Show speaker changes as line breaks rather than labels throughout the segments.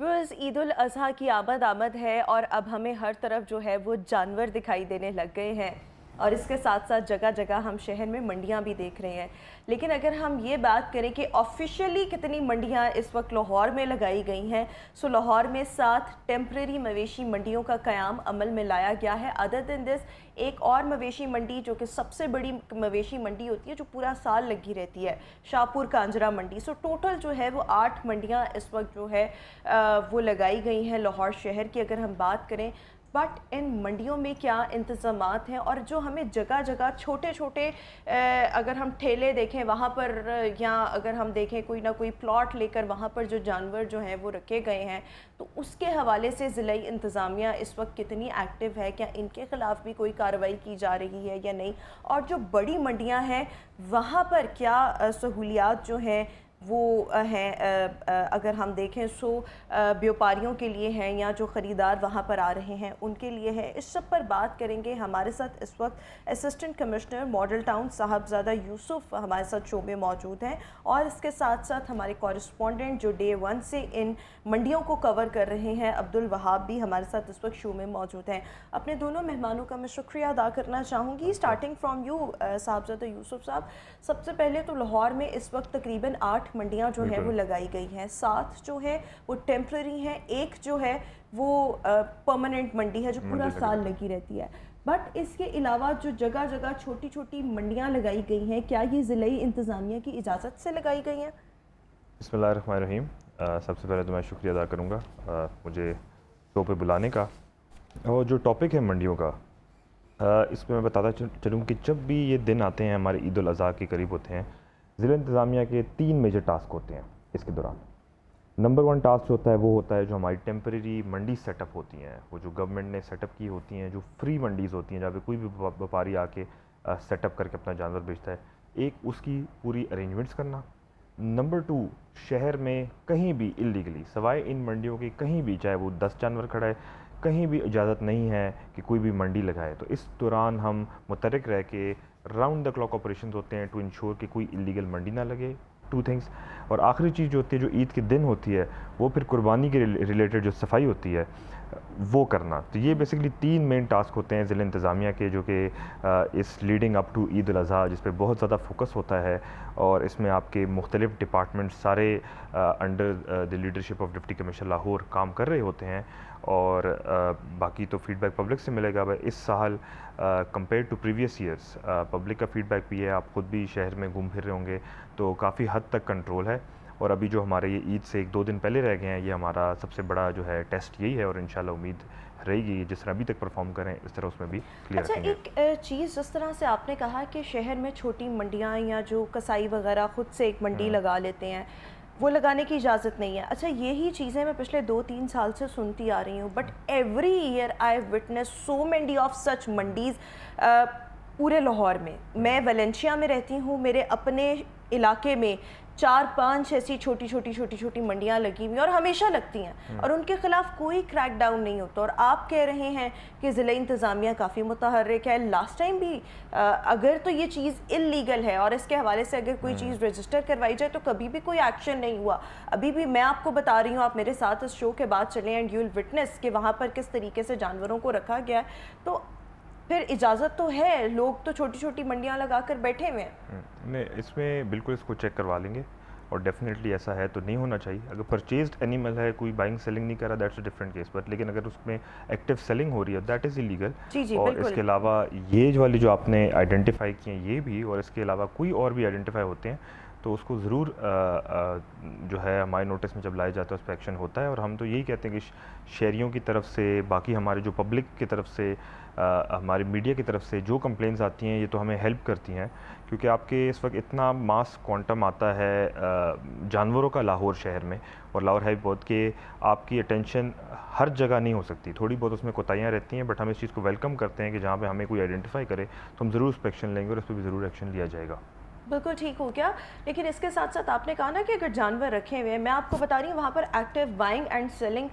बस ईद उल अज़हा की आमद आमद है और अब हमें हर तरफ जो है वो जानवर दिखाई देने लग गए हैं और इसके साथ साथ जगह जगह हम शहर में मंडियां भी देख रहे हैं। लेकिन अगर हम ये बात करें कि ऑफिशियली कितनी मंडियां इस वक्त लाहौर में लगाई गई हैं, सो लाहौर में 7 टेम्प्रेरी मवेशी मंडियों का क़याम अमल में लाया गया है। अदर दिन दिस एक और मवेशी मंडी जो कि सबसे बड़ी मवेशी मंडी होती है जो पूरा साल लगी रहती है, शाहपुर कांजरा मंडी। सो टोटल जो है वो 8 मंडियाँ इस वक्त जो है वो लगाई गई हैं लाहौर शहर की अगर हम बात करें। बट इन मंडियों में क्या इंतज़ामात हैं और जो हमें जगह जगह छोटे छोटे अगर हम ठेले देखें वहाँ पर, या अगर हम देखें कोई ना कोई प्लॉट लेकर वहाँ पर जो जानवर जो हैं वो रखे गए हैं, तो उसके हवाले से ज़िला इंतज़ामिया इस वक्त कितनी एक्टिव है, क्या इनके ख़िलाफ़ भी कोई कार्रवाई की जा रही है या नहीं, और जो बड़ी मंडियाँ हैं वहाँ पर क्या सहूलियात जो हैं वो हैं अगर हम देखें सो व्यापारियों के लिए हैं या जो ख़रीदार वहाँ पर आ रहे हैं उनके लिए है। इस सब पर बात करेंगे। हमारे साथ इस वक्त assistant commissioner Model Town Sahibzada Yusuf हमारे साथ शो में मौजूद हैं और इसके साथ साथ हमारे कॉरेस्पॉन्डेंट जो डे 1 से इन मंडियों को कवर कर रहे हैं अब्दुल वहाब भी हमारे साथ इस वक्त शो में मौजूद हैं। अपने दोनों मेहमानों का मैं शुक्रिया अदा करना चाहूँगी, स्टार्टिंग फ्रॉम यू साहबजादा यूसुफ साहब। सबसे पहले तो लाहौर में इस वक्त तकरीबन 8 मंडियां जो है वो लगाई गई हैं, 7 जो है वो टेम्प्रेरी हैं, एक जो है वो परमानेंट मंडी है जो पूरा साल लगी रहती है। बट इसके अलावा जो जगह जगह छोटी छोटी मंडियां लगाई गई हैं, क्या ये ज़िले इंतज़ामिया की इजाज़त से लगाई गई हैं?
बिस्मिल्लाहिर्रहमानिर्रहीम। सबसे पहले तो मैं शुक्रिया अदा करूँगा मुझे शो पे बुलाने का। और जो टॉपिक है मंडियों का, इसमें मैं बताता चलूँ कि जब भी ये दिन आते हैं हमारे ईद उल अज़हा के करीब होते हैं, ज़िला इंतज़ामिया के 3 मेजर टास्क होते हैं इसके दौरान। नंबर 1 टास्क जो होता है वो होता है जो हमारी टेम्परेरी मंडी सेटअप होती हैं, वो जो गवर्नमेंट ने सेटअप की होती हैं, जो फ्री मंडीज़ होती हैं जहाँ पे कोई भी व्यापारी आके सेटअप करके अपना जानवर बेचता है, एक उसकी पूरी अरेंजमेंट्स करना। नंबर 2, शहर में कहीं भी इलीगली सवाए इन मंडियों के कहीं भी, चाहे वो 10 जानवर खड़ा है, कहीं भी इजाज़त नहीं है कि कोई भी मंडी लगाए। तो इस दौरान हम मुतरक रह के राउंड द क्लॉक ऑपरेशन होते हैं टू इंश्योर कि कोई इलीगल मंडी ना लगे। 2 थिंग्स। और आखिरी चीज़ जो होती है, जो ईद के दिन होती है, वो फिर कुर्बानी के रिलेटेड जो सफाई होती है वो करना। तो ये बेसिकली 3 मेन टास्क होते हैं ज़िला इंतज़ामिया के, जो कि इस leading up to Eid ul Azha जिस पे बहुत ज़्यादा फोकस होता है। और इसमें आपके मुख्तलिफ डिपार्टमेंट सारे under the leadership of deputy commissioner Lahore काम कर रहे होते हैं। और बाकी तो फीडबैक पब्लिक से मिलेगा। इस साल compare to previous years public का फीडबैक भी है, आप ख़ुद भी शहर में घूम फिर रहे होंगे, तो काफ़ी हद तक कंट्रोल है। और अभी जो हमारे ये ईद से 1-2 दिन पहले रह गए हैं, ये हमारा सबसे बड़ा जो है टेस्ट यही है और इंशाल्लाह उम्मीद रहेगी जिस तरह अभी तक परफॉर्म करें इस तरह उसमें भी क्लियर
अच्छा,
रखेंगे।
एक चीज़ जिस तरह से आपने कहा कि शहर में छोटी मंडियाँ या जो कसाई वगैरह ख़ुद से एक मंडी लगा लेते हैं, वो लगाने की इजाज़त नहीं है। अच्छा, यही चीज़ें मैं पिछले 2-3 साल से सुनती आ रही हूँ, but every year I witness so many of such mandis पूरे लाहौर में। मैं वलेंशिया में रहती हूँ, मेरे अपने इलाके में 4-5 ऐसी छोटी मंडियाँ लगी हुई और हमेशा लगती हैं और उनके ख़िलाफ़ कोई क्रैक डाउन नहीं होता। और आप कह रहे हैं कि ज़िला इंतज़ामिया काफ़ी मुतहर्रिक है। लास्ट टाइम भी अगर तो ये चीज़ इल्लीगल है और इसके हवाले से अगर कोई चीज़ रजिस्टर करवाई जाए तो कभी भी कोई एक्शन नहीं हुआ। अभी भी मैं आपको बता रही हूँ, आप मेरे साथ इस शो के बाद चलें एंड यू विल विटनेस कि वहाँ पर किस तरीके से जानवरों को रखा गया है। तो फिर इजाज़त तो है, लोग तो छोटी छोटी मंडियाँ लगा कर बैठे हुए हैं।
नहीं, इसमें बिल्कुल इसको चेक करवा लेंगे और डेफिनेटली ऐसा है तो नहीं होना चाहिए। अगर परचेज्ड एनिमल है, कोई बाइंग सेलिंग नहीं कर रहा, that's a different case. But लेकिन अगर उसमें एक्टिव सेलिंग हो रही है दैट इज़ इलीगल।
जी
और
बिल्कुल।
इसके अलावा ये वाली जो आपने आइडेंटिफाई किए ये भी, और इसके अलावा कोई और भी आइडेंटिफाई होते हैं तो उसको ज़रूर जो है हमारे नोटिस में जब लाया जाता है उस पर एक्शन होता है। और हम तो यही कहते हैं कि शहरियों की तरफ से, बाकी हमारे जो पब्लिक की तरफ से, हमारी मीडिया की तरफ से जो कंप्लेंट्स आती हैं ये तो हमें हेल्प करती हैं, क्योंकि आपके इस वक्त इतना मास क्वांटम आता है जानवरों का लाहौर शहर में, और लाहौर है बहुत कि आपकी अटेंशन हर जगह नहीं हो सकती, थोड़ी बहुत उसमें कोताहियाँ रहती हैं। बट हम इस चीज़ को वेलकम करते हैं कि जहाँ पे हमें कोई आइडेंटिफाई करे तो हम ज़रूर उस पर एक्शन लेंगे और उस पर भी ज़रूर एक्शन लिया जाएगा।
बिल्कुल ठीक हो गया। लेकिन इसके साथ साथ आपने कहा ना कि अगर जानवर रखे हुए हैं, मैं आपको बता रही हूँ वहाँ पर एक्टिव बाइंग एंड सेलिंग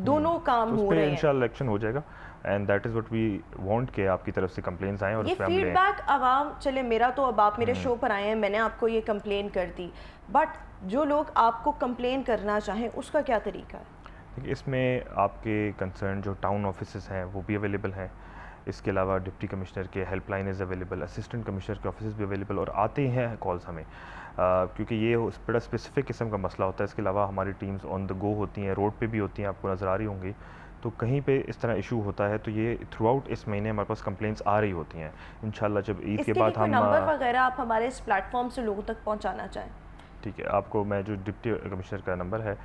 दोनों काम हो रहे हैं।
इंशाल्लाह एक्शन हो जाएगा and that is what we want के आपकी तरफ से कंप्लेंट्स आएँ और
ये
उस पे हम लें।
फीडबैक आवाम, चले मेरा तो अब आप मेरे शो पर आए हैं, मैंने आपको ये कंप्लेन कर दी, बट जो लोग आपको कंप्लेन करना चाहें उसका क्या तरीका है?
देखिए, इसमें आपके कंसर्न जो टाउन ऑफिसेस हैं वो भी अवेलेबल हैं। इसके अलावा डिप्टी कमिश्नर के helpline is available, assistant commissioner के ऑफिस भी अवेलेबल और आते हैं कॉल्स हमें, क्योंकि ये बड़ा स्पेसिफिक किस्म का मसला होता है। इसके अलावा हमारी टीम्स ऑन द गो होती हैं, रोड पे भी होती हैं, आपको नज़र आ रही होंगी। तो कहीं पे इस तरह इशू होता है तो ये थ्रू आउट इस महीने हमारे पास कंप्लेंट्स आ रही होती हैं। इंशाल्लाह जब ईद के
इसके लिए
बाद
कोई
हम
नंबर वगैरह आप हमारे इस प्लेटफॉर्म से लोगों तक पहुंचाना चाहें?
ठीक है, आपको मैं जो डिप्टी कमिश्नर का नंबर है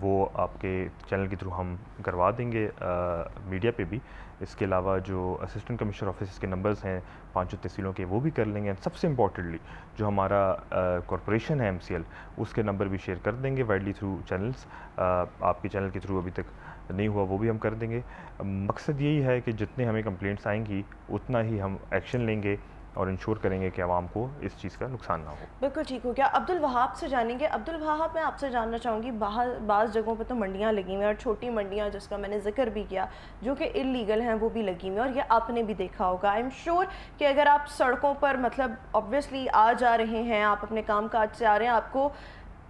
वो आपके चैनल के थ्रू हम करवा देंगे मीडिया पे भी। इसके अलावा जो असिस्टेंट कमिश्नर ऑफिस के नंबर्स हैं 5 तहसीलों के वो भी कर लेंगे। सबसे इम्पॉर्टेंटली जो हमारा कॉरपोरेशन है MCL, उसके नंबर भी शेयर कर देंगे वाइडली थ्रू चैनल्स। आपके चैनल के थ्रू अभी तक नहीं हुआ वो भी हम कर देंगे। मकसद यही है कि जितने हमें कंप्लेंट्स आएंगी उतना ही हम एक्शन लेंगे और इंश्योर करेंगे कि आवाम को इस चीज़ का नुकसान ना हो।
बिल्कुल ठीक हो गया। अब्दुल वहाब से जानेंगे। अब्दुल वहाब, मैं आपसे जानना चाहूँगी, बाहर बाज़ जगहों पे तो मंडियाँ लगी हुई हैं और छोटी मंडियाँ जिसका मैंने जिक्र भी किया जो कि इलीगल हैं वो भी लगी हुई हैं, और ये आपने भी देखा होगा। आई एम श्योर कि अगर आप सड़कों पर मतलब ऑब्वियसली आ जा रहे हैं, आप अपने काम काज से आ रहे हैं, आपको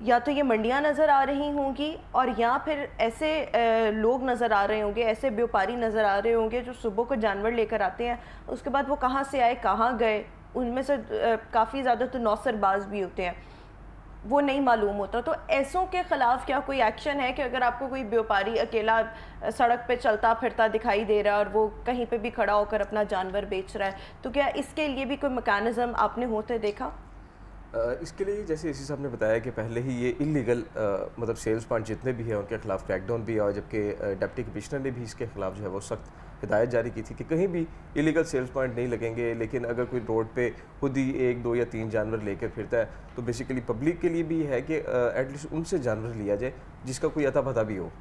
या तो ये मंडियाँ नज़र आ रही होंगी और या फिर ऐसे लोग नज़र आ रहे होंगे, ऐसे व्यापारी नज़र आ रहे होंगे जो सुबह को जानवर लेकर आते हैं, उसके बाद वो कहाँ से आए कहाँ गए, उनमें से काफ़ी ज़्यादा तो नौसरबाज भी होते हैं, वो नहीं मालूम होता। तो ऐसों के ख़िलाफ़ क्या कोई एक्शन है कि अगर आपको कोई व्यापारी अकेला सड़क पे चलता फिरता दिखाई दे रहा है और वो कहीं पे भी खड़ा होकर अपना जानवर बेच रहा है, तो क्या इसके लिए भी कोई मैकेनिज़्म आपने होते देखा?
इसके लिए जैसे इसी साहब ने बताया कि पहले ही ये इलीगल मतलब सेल्स पॉइंट जितने भी हैं उनके खिलाफ क्रैकडाउन भी, और जबकि डिप्टी कमिश्नर ने भी इसके खिलाफ जो है वो सख्त हिदायत जारी की थी कि कहीं भी इलीगल सेल्स पॉइंट नहीं लगेंगे। लेकिन अगर कोई रोड पे खुद ही 1, 2 या 3 जानवर लेकर फिरता है तो बेसिकली पब्लिक के लिए भी है कि एटलीस्ट उनसे जानवर लिया जाए जिसका कोई अता पता भी हो,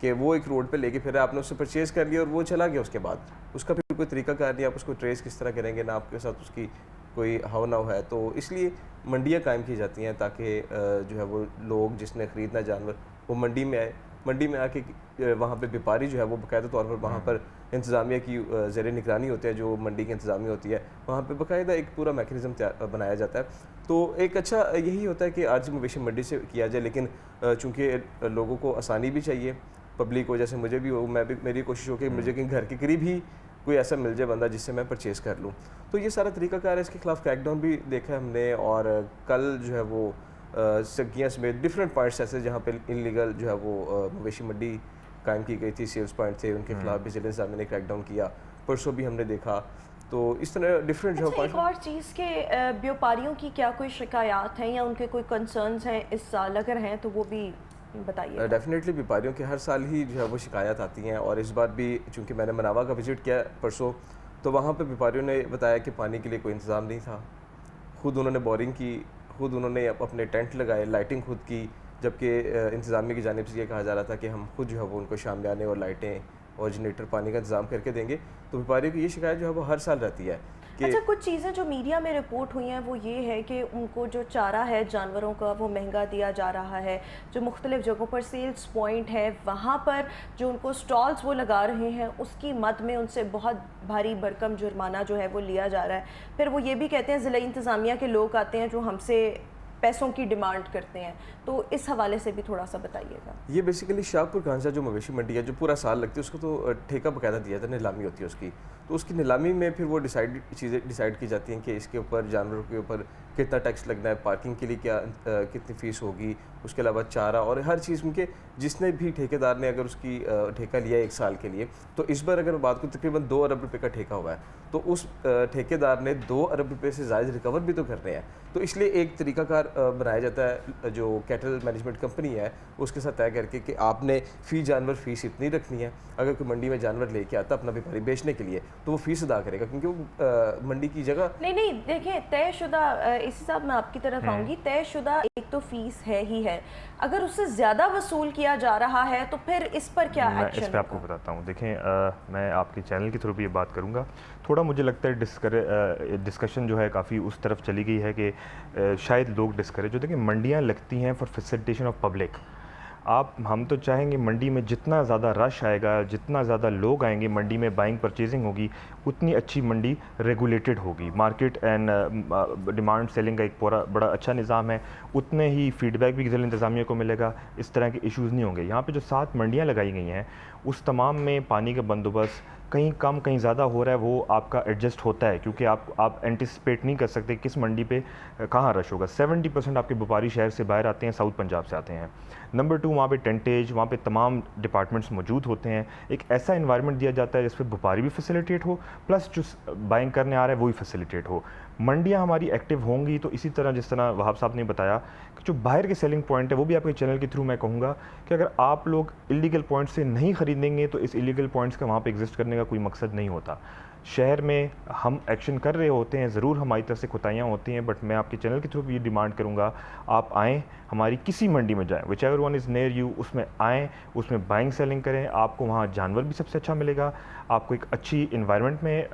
कि वो एक रोड पे लेके फिर आपने उससे परचेज़ कर लिया और वो चला गया, उसके बाद उसका फिर कोई तरीकाकार नहीं, आप उसको ट्रेस किस तरह करेंगे, ना आपके साथ उसकी कोई हाव नाव है। तो इसलिए मंडियाँ कायम की जाती हैं ताकि जो है वो लोग जिसने ख़रीदना जानवर वो मंडी में आए, मंडी में आके वहाँ पे व्यापारी जो है वो बाकायदा तौर पर वहाँ पर इंतज़ामिया की ज़ेर निगरानी होते हैं, जो मंडी की इंतज़ामिया होती है वहाँ पे बाकायदा एक पूरा मैकेनिज़्म बनाया जाता है। तो एक अच्छा यही होता है कि आज मवेशी मंडी से किया जाए, लेकिन चूँकि लोगों को आसानी भी चाहिए, पब्लिक को, जैसे मुझे भी हो, मैं भी, मेरी कोशिश हो कि मुझे कहीं घर के करीब ही कोई ऐसा मिल जाए बंदा जिससे मैं परचेज़ कर लूँ। तो ये सारा तरीकाकार है, इसके खिलाफ क्रैकडाउन भी देखा है हमने। और कल जो है वो सगियाँ समेत डिफरेंट पॉइंट्स ऐसे जहाँ पे इलीगल जो है वो मवेशी मंडी कायम की गई थी, सेल्स पॉइंट थे, उनके खिलाफ भी जिले साहब ने क्रैकडाउन किया, परसों भी हमने देखा। तो इस तरह डिफरेंट जो
अच्छा, एक और चीज़ के व्यापारियों की क्या कोई शिकायत है या उनके कोई कंसर्न्स हैं इस साल? अगर हैं तो वो भी बताइए।
डेफिनेटली व्यापारियों के हर साल ही जो है वो शिकायत आती हैं, और इस बार भी चूँकि मैंने मनावा का विज़िट किया परसों, तो वहाँ पे व्यापारियों ने बताया कि पानी के लिए कोई इंतज़ाम नहीं था। खुद उन्होंने बोरिंग की, खुद उन्होंने अपने टेंट लगाए, लाइटिंग खुद की, जबकि इंतज़ामिया की जानिब से ये कहा जा रहा था कि हम खुद जो है वो उनको शामियाने और लाइटें और जनरेटर पानी का इंतज़ाम करके देंगे। तो व्यापारियों की ये शिकायत जो है वो हर साल रहती है।
अच्छा, कुछ चीज़ें जो मीडिया में रिपोर्ट हुई हैं वो ये है कि उनको जो चारा है जानवरों का वो महंगा दिया जा रहा है, जो मुख्तलिफ़ जगहों पर सेल्स पॉइंट है वहाँ पर जो उनको स्टॉल्स वो लगा रहे हैं उसकी मद में उनसे बहुत भारी भरकम जुर्माना जो है वो लिया जा रहा है। फिर वो ये भी कहते हैं ज़िला इंतज़ामिया के लोग आते हैं जो हमसे पैसों की डिमांड करते हैं, तो इस हवाले से भी थोड़ा सा बताइएगा।
ये बेसिकली शाहपुर कांझा जो मवेशी मंडी है जो पूरा साल लगती है उसको तो ठेका बकायदा दिया था, नीलामी होती है उसकी, तो उसकी नीलामी में फिर वो चीज़ें डिसाइड की जाती हैं कि इसके ऊपर जानवरों के ऊपर कितना टैक्स लगना है, पार्किंग के लिए कितनी फ़ीस होगी, उसके अलावा चारा और हर चीज़। उनके जिसने भी ठेकेदार ने अगर उसकी ठेका लिया 1 साल के लिए, तो इस बार अगर बात को तकरीबन 2 अरब रुपए का ठेका हुआ है, तो उस ठेकेदार ने 2 अरब रुपए से ज़्यादा रिकवर भी तो करने हैं। तो इसलिए एक तरीकाकार बनाया जाता है जो कैटल मैनेजमेंट कंपनी है उसके साथ तय करके कि आपने फ़ी जानवर फ़ीस इतनी रखनी है। अगर कोई मंडी में जानवर लेके आता अपना व्यापारी बेचने के लिए तो वो फ़ीस अदा करेगा, क्योंकि वो मंडी की जगह
नहीं देखें, तयशुदा, इसी साहब मैं आपकी तरफ आऊँगी, तयशुदा एक तो फ़ीस है ही है, अगर उससे ज़्यादा वसूल किया जा रहा है तो फिर इस पर क्या
मैं
एक्शन?
इस पर आपको बताता हूँ। देखें, मैं आपके चैनल के थ्रू भी ये बात करूँगा। थोड़ा मुझे लगता है डिस्कशन जो है काफ़ी उस तरफ चली गई है कि शायद लोग डिस्करेज जो देखिए मंडियाँ लगती हैं फॉर फैसिलिटेशन ऑफ पब्लिक। हम तो चाहेंगे मंडी में जितना ज़्यादा रश आएगा, जितना ज़्यादा लोग आएंगे मंडी में, बाइंग परचेजिंग होगी, उतनी अच्छी मंडी रेगुलेटेड होगी। मार्केट एंड डिमांड सेलिंग का एक पूरा बड़ा अच्छा निज़ाम है, उतने ही फीडबैक भी ज़िला इंतज़ामिया को मिलेगा, इस तरह के इश्यूज़ नहीं होंगे। यहाँ पे जो 7 मंडियाँ लगाई गई हैं उस तमाम में पानी का बंदोबस्त कहीं कम कहीं ज़्यादा हो रहा है, वो आपका एडजस्ट होता है, क्योंकि आप एंटिसिपेट नहीं कर सकते किस मंडी पे कहाँ रश होगा। 70% आपके व्यापारी शहर से बाहर आते हैं, साउथ पंजाब से आते हैं। नंबर 2, वहाँ पे टेंटेज, वहाँ पे तमाम डिपार्टमेंट्स मौजूद होते हैं। एक ऐसा इन्वायरमेंट दिया जाता है जिस पर व्यापारी भी फैसिलिटेट हो, प्लस जो बाइंग करने आ रहा है वो भी फैसिलिटेट हो। मंडियाँ हमारी एक्टिव होंगी तो इसी तरह जिस तरह वहाब साहब ने बताया कि जो बाहर के सेलिंग पॉइंट है वो भी आपके चैनल के थ्रू मैं कहूँगा कि अगर आप लोग इलीगल पॉइंट से नहीं ख़रीदेंगे तो इस इलीगल पॉइंट्स का वहाँ पे एग्जिस्ट करने का कोई मकसद नहीं होता। शहर में हम एक्शन कर रहे होते हैं, ज़रूर हमारी तरफ से कोताहियाँ होती हैं, बट मैं आपके चैनल के थ्रू भी ये डिमांड करूँगा आप आएँ, हमारी किसी मंडी में जाएँ, which ever one is near you, उसमें आएँ, उसमें बाइंग सेलिंग करें। आपको वहाँ जानवर भी सबसे अच्छा मिलेगा, आपको एक अच्छी इन्वायरमेंट में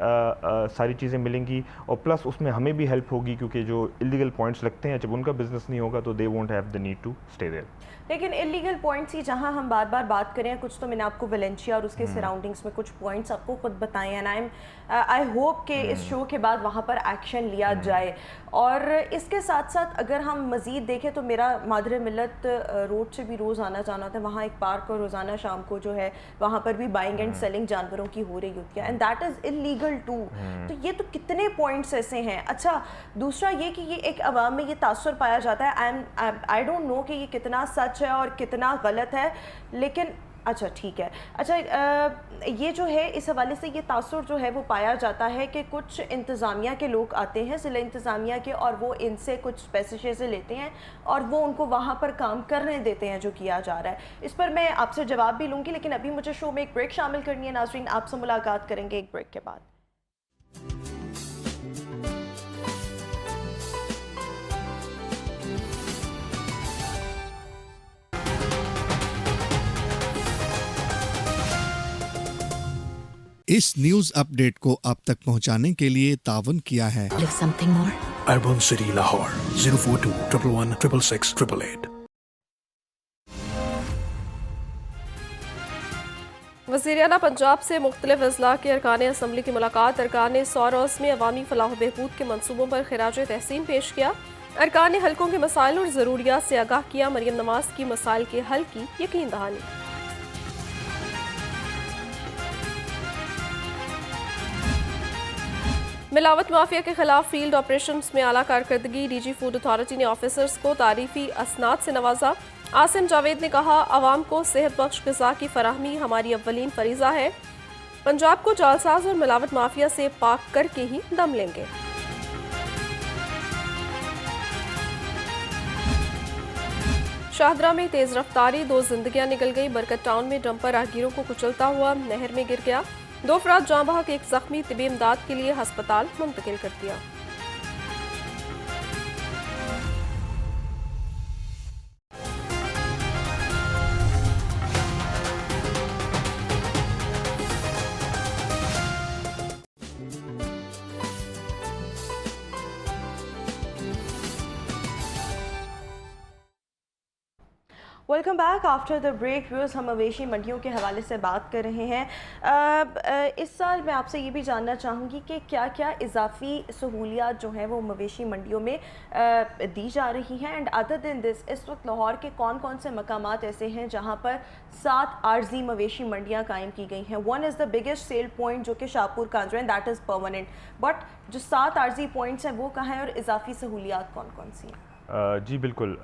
सारी चीज़ें मिलेंगी, और प्लस उसमें हमें भी हेल्प होगी, क्योंकि जो इलीगल पॉइंट्स लगते हैं जब उनका बिजनेस नहीं होगा तो they won't have the need to stay there.
लेकिन इलीगल पॉइंट्स ही जहां हम बार बार बात करें, कुछ तो मैंने आपको वेलेंशिया और उसके सराउंडिंग्स में कुछ पॉइंट्स आपको खुद बताए हैं, आई होप कि इस शो के बाद वहां पर एक्शन लिया जाए। और इसके साथ साथ अगर हम मज़ीद देखें तो मेरा मादरे मिलत रोड से भी रोज़ आना जाना था, वहाँ एक पार्क और रोज़ाना शाम को जो है वहाँ पर भी बाइंग एंड सेलिंग जानवरों की हो रही होती है, and that is illegal too. तो ये तो कितने पॉइंट्स ऐसे हैं। अच्छा, दूसरा ये कि ये एक अवाम में ये तासुर पाया जाता है, आई डोंट नो कि ये कितना सच है और कितना गलत है, लेकिन अच्छा ठीक है। अच्छा, ये जो है इस हवाले से ये तासुर जो है वो पाया जाता है कि कुछ इंतज़ामिया के लोग आते हैं, ज़िला इंतज़ामिया के, और वो इनसे कुछ पैसे से लेते हैं और वो उनको वहाँ पर काम करने देते हैं जो किया जा रहा है। इस पर मैं आपसे जवाब भी लूँगी, लेकिन अभी मुझे शो में एक ब्रेक शामिल करनी है। नाज़रीन, आपसे मुलाकात करेंगे एक ब्रेक के बाद।
इस न्यूज अपडेट को आप तक पहुंचाने के लिए तावन किया है
Something more?
Urban City Lahore 042 111 666 888.
वज़ीर आला पंजाब से मुख्तलिफ अजला के अरकान असम्बली की मुलाकात। अरकान सौरस में अवामी फलाह बहबूद के मनसूबों पर खिराज तहसीन पेश किया। अरकान हल्कों के मसाइल और ज़रूरियात से आगाह किया। मरियम नवाज की मसाइल के हल की यकीन दहानी। मिलावट माफिया के खिलाफ फील्ड ऑपरेशंस में आला कारकर्दगी। डीजी फूड अथॉरिटी ने ऑफिसर्स को तारीफी असनाद से नवाजा। आसिम जावेद ने कहा, आवाम को सेहत बख्श ग़िज़ा की फराहमी हमारी अव्वलीन फरीज़ा है। पंजाब को जालसाज और मिलावट माफिया से पाक करके ही दम लेंगे। शाहदरा में तेज रफ्तारी, 2 जिंदगियां निकल गई। बरकत टाउन में डंपर राहगीरों को कुचलता हुआ नहर में गिर गया। 2 अफराद जाँ बहक, एक जख्मी तिबी इमदाद के लिए अस्पताल मुंतकिल कर दिया।
Welcome back after the break. Viewers, हम मवेशी मंडियों के हवाले से बात कर रहे हैं। इस साल मैं आपसे ये भी जानना चाहूँगी कि क्या क्या इजाफी सहूलियात जो हैं वो मवेशी मंडियों में दी जा रही हैं, एंड अदर दिन दिस इस वक्त लाहौर के कौन कौन से मकामात ऐसे हैं जहाँ पर 7 आर्जी मवेशी मंडियाँ कायम की गई हैं। One is the biggest cell point जो कि Shahpur Kanjra, and that is permanent, but जो 7 आर्जी पॉइंट्स हैं वो कहाँ हैं और इजाफी सहूलियात कौन कौन सी हैं?
जी बिल्कुल,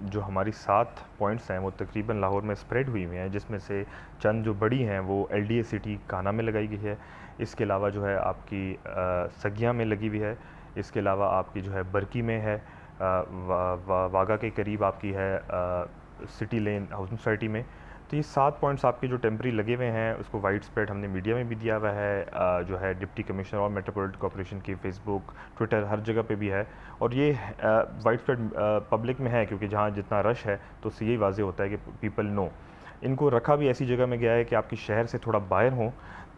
जो हमारी 7 पॉइंट्स हैं वो तकरीबन लाहौर में स्प्रेड हुई हुई हैं, जिसमें से चंद जो बड़ी हैं वो LDA सिटी काना में लगाई गई है। इसके अलावा जो है आपकी सगिया में लगी हुई है। इसके अलावा आपकी जो है बरकी में है, वागा के करीब आपकी है सिटी लेन हाउसिंग सोसाइटी में। तो ये 7 पॉइंट्स आपके जो टेम्परी लगे हुए हैं उसको वाइड स्प्रेड हमने मीडिया में भी दिया हुआ है, जो है डिप्टी कमिश्नर और मेट्रोपॉलिटन कॉर्पोरेशन की फेसबुक, ट्विटर, हर जगह पे भी है। और ये वाइड स्प्रेड पब्लिक में है, क्योंकि जहाँ जितना रश है तो उससे यही वाज़ेह होता है कि पीपल नो। इनको रखा भी ऐसी जगह में गया है कि आपके शहर से थोड़ा बाहर हों,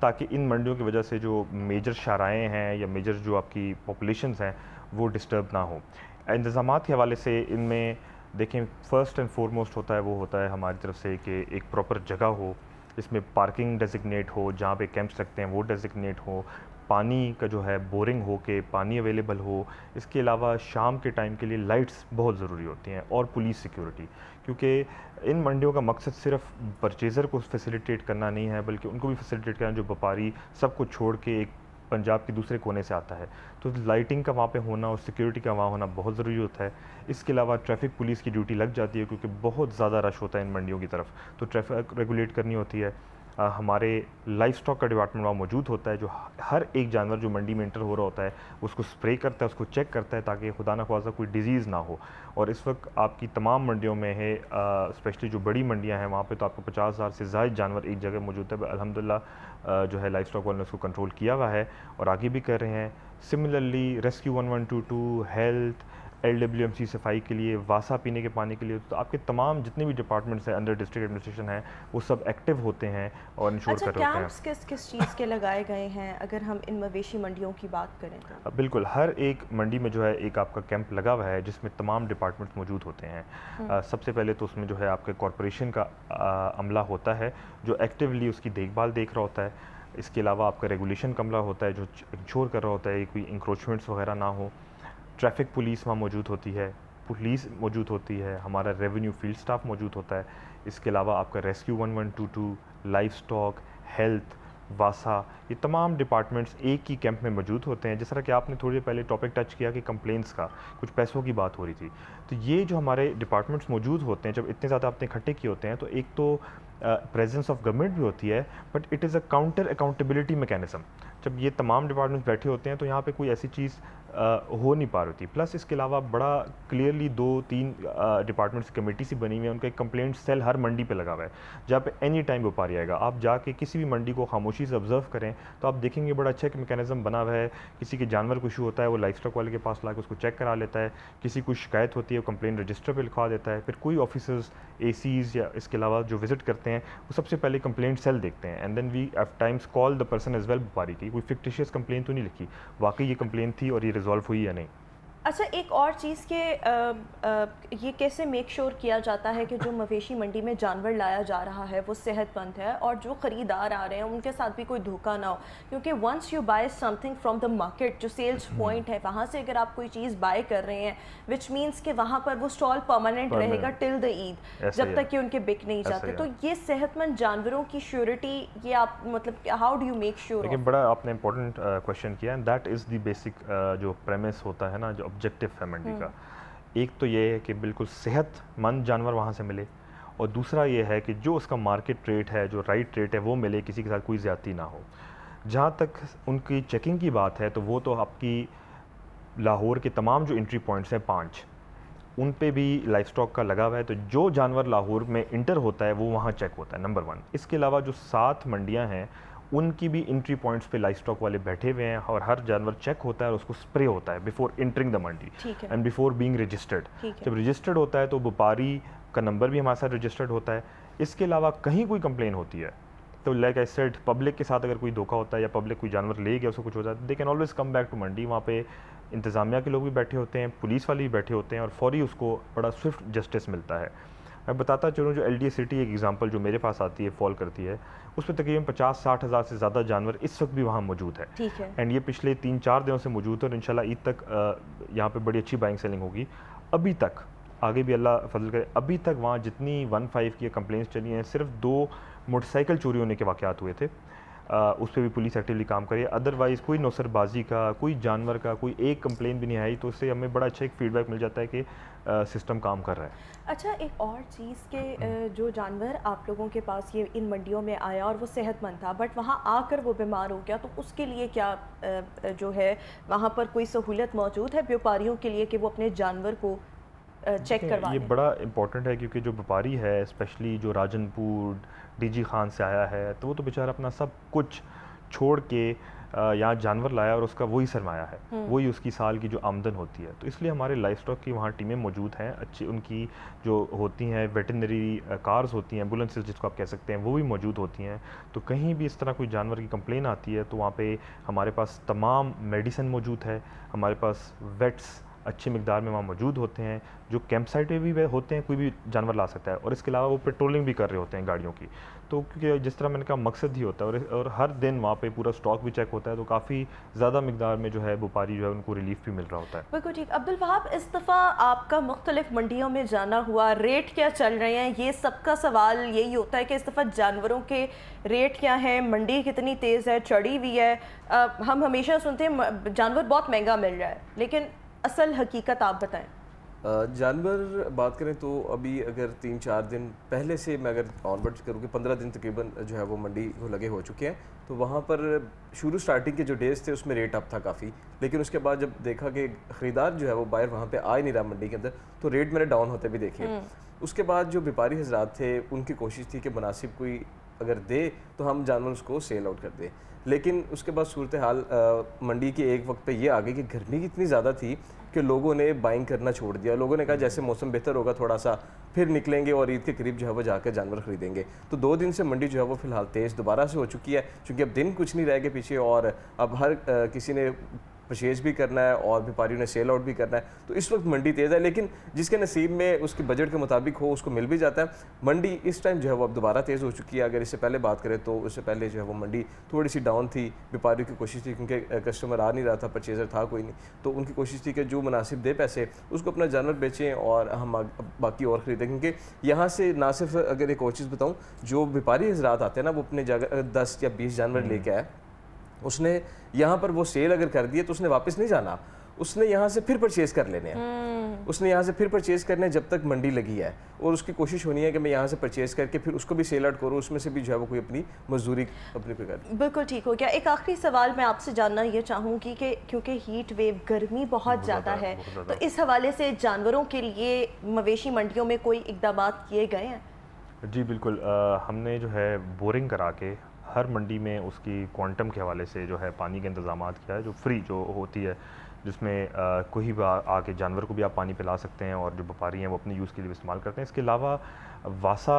ताकि इन मंडियों की वजह से जो मेजर शाराएँ हैं या मेजर जो आपकी पॉपुलेशंस हैं वो डिस्टर्ब ना हो। इंतज़ामात के हवाले से इनमें देखें, फ़र्स्ट एंड फॉरमोस्ट होता है हमारी तरफ से कि एक प्रॉपर जगह हो, इसमें पार्किंग डेजिग्नेट हो, जहाँ पे कैंप्स लगते हैं वो डेजिग्नेट हो, पानी का जो है बोरिंग हो के पानी अवेलेबल हो। इसके अलावा शाम के टाइम के लिए लाइट्स बहुत ज़रूरी होती हैं और पुलिस सिक्योरिटी, क्योंकि इन मंडियों का मकसद सिर्फ परचेज़र को फैसिलिटेट करना नहीं है बल्कि उनको भी फैसिलिटेट करना जो व्यापारी सब कुछ छोड़ के एक पंजाब के दूसरे कोने से आता है। तो लाइटिंग का वहाँ पे होना और सिक्योरिटी का वहाँ होना बहुत ज़रूरी होता है। इसके अलावा ट्रैफिक पुलिस की ड्यूटी लग जाती है क्योंकि बहुत ज़्यादा रश होता है इन मंडियों की तरफ, तो ट्रैफिक रेगुलेट करनी होती है। हमारे लाइफ स्टॉक का डिपार्टमेंट वहाँ मौजूद होता है जो हर एक जानवर जो मंडी में इंटर हो रहा होता है उसको स्प्रे करता है, उसको चेक करता है ताकि खुदा न ख्वास्ता कोई डिजीज़ ना हो। और इस वक्त आपकी तमाम मंडियों में है, स्पेशली जो बड़ी मंडियाँ हैं वहाँ पे तो आपको 50,000 से ज़ायद जानवर एक जगह मौजूद है। अल्हम्दुलिल्लाह जो है लाइफ स्टॉक वालों ने उसको कंट्रोल किया हुआ है और आगे भी कर रहे हैं। सिमिलरली रेस्क्यू 1122, हेल्थ, LWMC सफाई के लिए, वासा पीने के पानी के लिए, तो आपके तमाम जितने भी डिपार्टमेंट्स हैं अंडर डिस्ट्रिक्ट एडमिनिस्ट्रेशन है वो सब एक्टिव होते हैं और इंश्योर
अच्छा,
कर रहे होते हैं।
कैंप्स किस किस चीज़ के लगाए गए हैं अगर हम इन मवेशी मंडियों की बात करें तो?
बिल्कुल, हर एक मंडी में जो है एक आपका कैंप लगा हुआ है जिसमें तमाम डिपार्टमेंट्स मौजूद होते हैं। सबसे पहले तो उसमें जो है आपके कॉरपोरेशन का अमला होता है जो एक्टिवली उसकी देखभाल देख रहा होता है। इसके अलावा आपका रेगुलेशन का अमला होता है जो इंश्योर कर रहा होता है कोई इंक्रोचमेंट्स वगैरह ना हो। ट्रैफिक पुलिस वहाँ मौजूद होती है, पुलिस मौजूद होती है, हमारा रेवेन्यू फील्ड स्टाफ मौजूद होता है। इसके अलावा आपका रेस्क्यू 1122, लाइफ स्टॉक, हेल्थ, वासा, ये तमाम डिपार्टमेंट्स एक ही कैंप में मौजूद होते हैं। जिस तरह कि आपने थोड़ी देर पहले टॉपिक टच किया कि कंप्लेंट्स का, कुछ पैसों की बात हो रही थी, तो ये जो हमारे डिपार्टमेंट्स मौजूद होते हैं जब इतने ज़्यादा आपने इकट्ठे किए होते हैं तो एक तो प्रेजेंस ऑफ गवर्नमेंट भी होती है but it is a counter accountability mechanism. जब ये तमाम डिपार्टमेंट्स बैठे होते हैं तो यहाँ पे कोई ऐसी चीज़ हो नहीं पा रही थी। प्लस इसके अलावा बड़ा क्लियरली 2-3 डिपार्टमेंट्स कमेटी सी बनी हुई है, उनका एक कंप्लेंट सेल हर मंडी पे लगा हुआ है जहाँ पे एनी टाइम व्यापारी आएगा। आप जाके किसी भी मंडी को खामोशी से ऑब्जर्व करें तो आप देखेंगे बड़ा अच्छा एक मैकेनिज़्म बना हुआ है। किसी के जानवर को इशू होता है वो लाइफ स्टॉक वाले के पास ला के उसको चेक करा लेता है, किसी को शिकायत होती है वो कंप्लेंट रजिस्टर पर लिखवा देता है, फिर कोई ऑफिसर्स ACs या इसके अलावा जो विजिट करते हैं वो सबसे पहले कंप्लेंट सेल देखते हैं and then we at times call the person as well व्यापारी की। कोई फिक्टिशियस कंप्लेंट तो नहीं लिखी, वाकई ये कंप्लेंट थी और ये रिजॉल्व हुई या नहीं।
अच्छा, एक और चीज़ के ये कैसे मेक श्योर किया जाता है कि जो मवेशी मंडी में जानवर लाया जा रहा है वो सेहतमंद है और जो ख़रीदार आ रहे हैं उनके साथ भी कोई धोखा ना हो? क्योंकि once you buy something from the market, जो सेल्स पॉइंट है वहाँ से अगर आप कोई चीज़ बाय कर रहे हैं विच मीन्स कि वहाँ पर वो स्टॉल परमानेंट रहेगा टिल द ईद, जब तक कि उनके बिक नहीं जाते। तो ये सेहतमंद जानवरों की श्योरिटी, ये आप मतलब how do you make sure?
लेकिन बड़ा आपने इंपॉर्टेंट क्वेश्चन किया and that is the basic जो प्रेमिस होता है ना, जो ऑब्जेक्टिव है मंडी का। एक तो ये है कि बिल्कुल सेहतमंद जानवर वहाँ से मिले और दूसरा ये है कि जो उसका मार्केट रेट है, जो राइट रेट है वो मिले, किसी के साथ कोई ज़्यादती ना हो। जहाँ तक उनकी चेकिंग की बात है तो वो तो आपकी लाहौर के तमाम जो एंट्री पॉइंट्स हैं 5 उन पे भी लाइफ स्टॉक का लगा हुआ है, तो जो जानवर लाहौर में इंटर होता है वो वहाँ चेक होता है, नंबर 1। इसके अलावा जो 7 मंडियाँ हैं उनकी भी एंट्री पॉइंट्स पे लाइफ स्टॉक वाले बैठे हुए हैं और हर जानवर चेक होता है और उसको स्प्रे होता है before entering the Mandi and before being registered. जब रजिस्टर्ड होता है तो व्यापारी का नंबर भी हमारे साथ रजिस्टर्ड होता है। इसके अलावा कहीं कोई कंप्लेन होती है तो लाइक आई सेड, पब्लिक के साथ अगर कोई धोखा होता है या पब्लिक कोई जानवर ले गया, उसको कुछ होता है, they can always come back to mandi. वहाँ पे इंतज़ामिया के लोग भी बैठे होते हैं, पुलिस वाले भी बैठे होते हैं और फौरी उसको बड़ा स्विफ्ट जस्टिस मिलता है। मैं बताता चलूँ, जो LDA सिटी एक एग्जांपल जो मेरे पास आती है, फॉल करती है, उस पर तकरीबन 50-60 हज़ार से ज़्यादा जानवर इस वक्त भी वहाँ मौजूद है।
ठीक है।
एंड ये पिछले 3-4 दिनों से मौजूद है और इंशाल्लाह ईद तक यहाँ पे बड़ी अच्छी बाइंग सेलिंग होगी। अभी तक, आगे भी अल्लाह फजल करे, अभी तक वहाँ जितनी 15 की कंप्लेंट्स चली हैं, सिर्फ 2 मोटरसाइकिल चोरी होने के वाक़यात हुए थे, उस पर भी पुलिस एक्टिवली काम करी है। अदरवाइज़ कोई नौसरबाजी का, कोई जानवर का कोई एक कंप्लेन भी नहीं आई, तो उससे हमें बड़ा अच्छा एक फीडबैक मिल जाता है कि सिस्टम काम कर रहा है।
अच्छा, एक और चीज़ के जो जानवर आप लोगों के पास ये इन मंडियों में आया और वो सेहतमंद था बट वहाँ आकर वो बीमार हो गया, तो उसके लिए क्या जो है वहाँ पर कोई सहूलत मौजूद है व्यापारियों के लिए कि वो अपने जानवर को चेक करवा?
ये बड़ा इंपॉर्टेंट है क्योंकि जो व्यापारी है, स्पेशली जो राजनपुर DG खान से आया है, तो वो तो बेचारा अपना सब कुछ छोड़ के यहाँ जानवर लाया और उसका वही सरमाया है, वही उसकी साल की जो आमदन होती है। तो इसलिए हमारे लाइफ स्टॉक की वहाँ टीमें मौजूद हैं अच्छी, उनकी जो होती हैं वेटनरी कार्स होती हैं, एम्बुलेंसेज जिसको आप कह सकते हैं, वो भी मौजूद होती हैं। तो कहीं भी इस तरह कोई जानवर की कंप्लेन आती है तो वहाँ पे हमारे पास तमाम मेडिसिन मौजूद है, हमारे पास वेट्स अच्छी मिकदार में वहाँ मौजूद होते हैं। जो कैंप साइट पे भी वह होते हैं, कोई भी जानवर ला सकता है, और इसके अलावा वो पेट्रोलिंग भी कर रहे होते हैं गाड़ियों की। तो क्योंकि जिस तरह मैंने कहा मकसद ही होता है, और हर दिन वहाँ पे पूरा स्टॉक भी चेक होता है, तो काफ़ी ज़्यादा मिकदार में जो है व्यापारी जो है उनको रिलीफ भी मिल रहा होता है।
बिल्कुल ठीक। अब्दुल वहाब, इस दफ़ा आपका मुख्तलिफ मंडियों में जाना हुआ, रेट क्या चल रहे हैं, ये सबका सवाल यही होता है कि इस दफ़ा जानवरों के रेट क्या हैं, मंडी कितनी तेज़ है, चढ़ी हुई है। हम हमेशा सुनते हैं जानवर बहुत महंगा मिल रहा है, लेकिन असल हकीकत आप बताएं।
जानवर बात करें तो अभी अगर 3-4 दिन पहले से मैं अगर ऑनवर्ड करूँ कि 15 दिन तकरीबन जो है वो मंडी को लगे हो चुके हैं, तो वहाँ पर स्टार्टिंग के जो डेज थे उसमें रेट अप था काफ़ी, लेकिन उसके बाद जब देखा कि ख़रीदार जो है वो बाहर वहाँ पे आ ही नहीं रहा मंडी के अंदर, तो रेट मैंने डाउन होते भी देखे। उसके बाद जो व्यापारी हजरात थे उनकी कोशिश थी कि मुनासिब कोई अगर दे तो हम जानवर उसको सेल आउट कर दें, लेकिन उसके बाद सूरत हाल मंडी के एक वक्त पे ये आ गई कि गर्मी इतनी ज़्यादा थी कि लोगों ने बाइंग करना छोड़ दिया। लोगों ने कहा जैसे मौसम बेहतर होगा थोड़ा सा फिर निकलेंगे और ईद के करीब जो है वो जाकर जानवर खरीदेंगे। तो 2 दिन से मंडी जो है वो फिलहाल तेज़ दोबारा से हो चुकी है, क्योंकि अब दिन कुछ नहीं रह गए पीछे, और अब हर किसी ने परचेज भी करना है और व्यापारियों ने सेल आउट भी करना है। तो इस वक्त मंडी तेज़ है, लेकिन जिसके नसीब में उसकी बजट के मुताबिक हो उसको मिल भी जाता है। मंडी इस टाइम जो है वो अब दोबारा तेज़ हो चुकी है। अगर इससे पहले बात करें तो उससे पहले जो है वो मंडी थोड़ी सी डाउन थी। व्यापारियों की कोशिश थी, क्योंकि कस्टमर आ नहीं रहा था, परचेज़र था कोई नहीं, तो उनकी कोशिश थी कि जो मुनासिब दे पैसे उसको अपना जानवर बेचें और हम बाकी और ख़रीदें। क्योंकि यहाँ से ना सिर्फ अगर एक और चीज़ बताऊँ, जो व्यापारी हजरात आते हैं ना, वो अपने जगह 10 या 20 जानवर लेके आए, उसने यहाँ पर वो सेल अगर कर दिए तो उसने वापस नहीं जाना, उसने यहाँ से फिर परचेज़ कर लेने हैं। उसने यहाँ से फिर परचेज़ करने जब तक मंडी लगी है, और उसकी कोशिश होनी है कि मैं यहाँ से परचेज़ करके फिर उसको भी सेल आउट करूँ, उसमें से भी जो है वो कोई अपनी मजदूरी अपनी पे करे।
बिल्कुल ठीक हो गया। एक आखिरी सवाल मैं आपसे जानना ये चाहूँगी कि क्योंकि हीट वेव, गर्मी बहुत ज़्यादा है, तो इस हवाले से जानवरों के लिए मवेशी मंडियों में कोई इक़दाम किए गए हैं? जी
बिल्कुल, हमने जो है बोरिंग करा के हर मंडी में उसकी क्वांटम के हवाले से जो है पानी के इंतज़ाम किया है, जो फ्री जो होती है, जिसमें कोई भी आके जानवर को भी आप पानी पिला सकते हैं, और जो व्यापारी हैं वो अपने यूज़ के लिए इस्तेमाल करते हैं। इसके अलावा वासा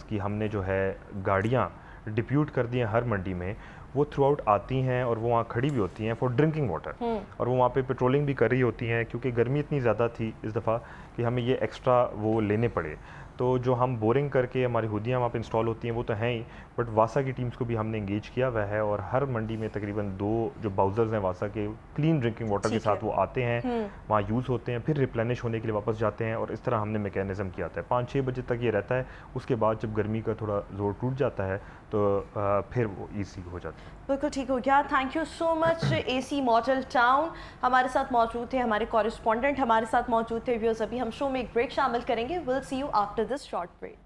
की हमने जो है गाड़ियाँ डिप्यूट कर दी हैं हर मंडी में, वो थ्रू आउट आती हैं और वो वहाँ खड़ी भी होती हैं फॉर ड्रिंकिंग वाटर, और वो वहाँ पे पेट्रोलिंग भी कर रही होती हैं, क्योंकि गर्मी इतनी ज़्यादा थी इस दफ़ा कि हमें ये एक्स्ट्रा वो लेने पड़े। तो जो हम बोरिंग करके हमारी हुदियाँ वहाँ पे इंस्टॉल होती हैं वो तो हैं ही, बट वासा की टीम्स को भी हमने इंगेज किया हुआ है, और हर मंडी में तकरीबन 2 जो बाउज़र्स हैं वासा के क्लीन ड्रिंकिंग वाटर के साथ वो आते हैं, वहाँ यूज़ होते हैं, फिर रिप्लेनिश होने के लिए वापस जाते हैं, और इस तरह हमने मैकेनिज़्म किया था। 5-6 बजे तक ये रहता है, उसके बाद जब गर्मी का थोड़ा जोर टूट जाता है तो फिर वो ईजी हो जाता है।
बिल्कुल ठीक हो गया। Thank you so much AC model town. हमारे साथ मौजूद थे हमारे कॉरेस्पॉन्डेंट, हमारे साथ मौजूद थे व्यूअर्स। अभी हम शो में एक ब्रेक शामिल करेंगे। Will see you after this short break.